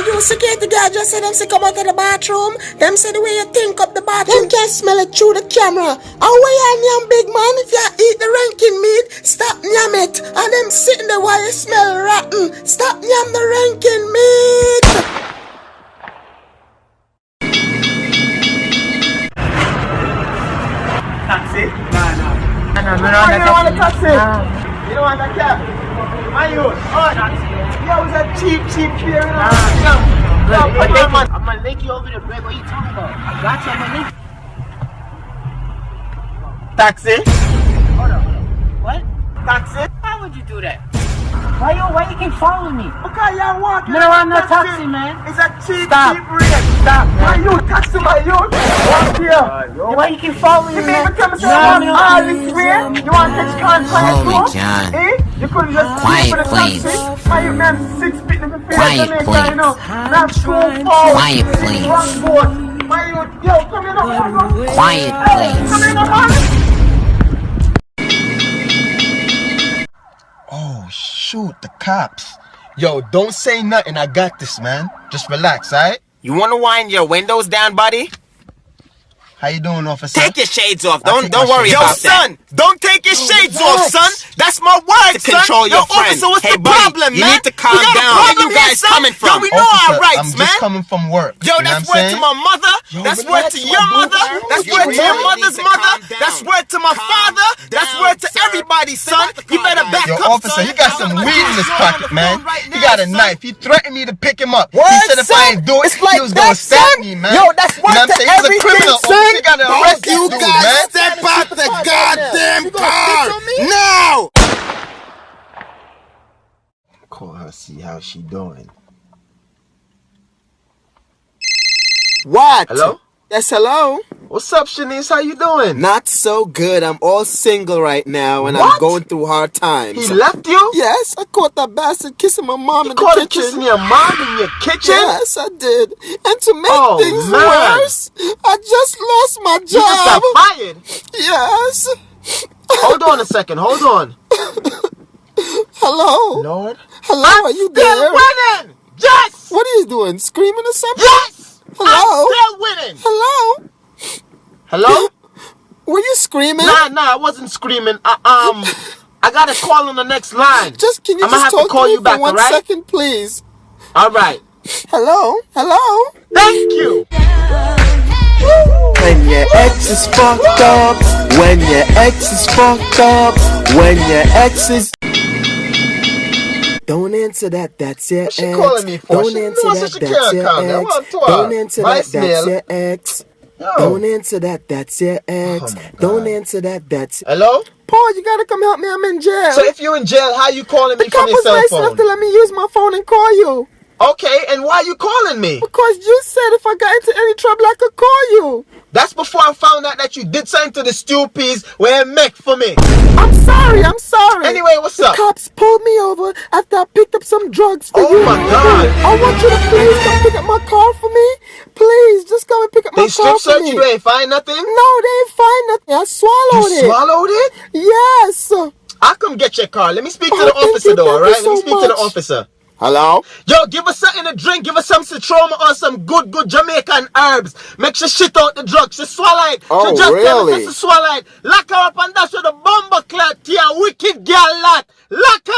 You security guard just said them say come out of the bathroom. Them say the way you think up the bathroom, them can smell it through the camera. And where you yam big man, if you eat the ranking meat, stop yam it. And them sitting there while you smell rotten, stop yam the ranking meat. Taxi? No. You don't want a taxi? You don't want a cab? My youth. Yo, it's a cheap fare. I'm gonna link you over the break. What are you talking about? I got you. I'm gonna link you. Taxi? Hold on. What? Taxi? Why would you do that? Why you keep following me? Because you're walking. No, I'm not taxi, man. It's a cheap rate. Stop. My youth, taxi, my youth. Walk here. Why you keep following me, man? You want to catch contact? Holy John. You could just quiet, please. Quiet, please. Quiet, please. Quiet, please. Oh, shoot, the cops. Yo, don't say nothing. I got this, man. Just relax, alright? You want to wind your windows down, buddy? How you doing, officer? Take your shades off. Don't worry shades. about that. Yo, son, don't take your shades off, son. That's my word, To control your friend. Officer, what's hey, the buddy, problem, you man? need to calm down. Where you guys coming from? Yo, we know Officer, our rights, I'm man. just coming from work. Yo, that's word to my mother. That's word to your mother. That's word to your mother's mother. That's word to my father. That's word to everybody, son. You better back Yo, up, officer, son. you got some weed in his pocket, man. He got a knife. He threatened me to pick him up. He Word, said if I ain't do it, he was gonna stab me, man. Yo, that's word you know what I'm to saying? He's a everything, criminal. son. Officer, you gotta arrest this You dude, guys man. step out the goddamn car now! Call her, see how she doing. What? Hello? Yes, hello. What's up, Shanice? How you doing? Not so good. I'm all single right now, and What? I'm going through hard times. He left you? Yes, I caught that bastard kissing my mom in the Caught him kitchen. kissing your mom in your kitchen? Yes, I did. And to make Oh, things man. worse, I just lost my You just job. got fired. Yes. Hold on a second. Hold on. Hello? Lord. Hello, are you Still there? winning. Yes. What are you doing? Screaming or something? Yes. Hello? I'm still winning. Hello? Hello? Were you screaming? Nah, I wasn't screaming. I got a call on the next line. Just can you I'ma just have to talk call to me you back, for 1 alright? second, please? All right. Hello? Hello? Thank you. When your ex is fucked up, when your ex is fucked up, when your ex is... Don't answer that, that's your ex. What's she calling me for? Don't She answer knows that, she that's can't your calm down. ex. What to her? Don't answer that, that's Voicemail. your ex. Yo. Don't answer that, that's your ex. Oh my God. Don't answer that, that's... Hello? Paul, you gotta come help me. I'm in jail. So if you're in jail, how you calling me the from cop your was cell nice phone? enough to let me use my phone and call you. Okay, and why you calling me? Because you said if I got into any trouble, I could call you. That's before I found out that you did something to the stupies where it make for me. I'm sorry. Anyway, what's the up? cops pulled me over after I picked up some drugs for Oh you. my God. I want you to please come pick up my car for me. Please, just come and pick up my They car strip for search me. you, they ain't find nothing? No, they ain't find nothing. I swallowed You it. swallowed it? Yes. I'll come get your car. Let me speak to Oh, the thank officer you, though, thank you alright? Let me so speak to the much. officer. Hello? Yo, give us something to drink. Give us some citroma or some good Jamaican herbs. Make sure shit out the drugs. She swallow it. Oh, she just really? tell us to swallow it. Lock her up and that's where the bomber clot to a wicked girl lot. Lock her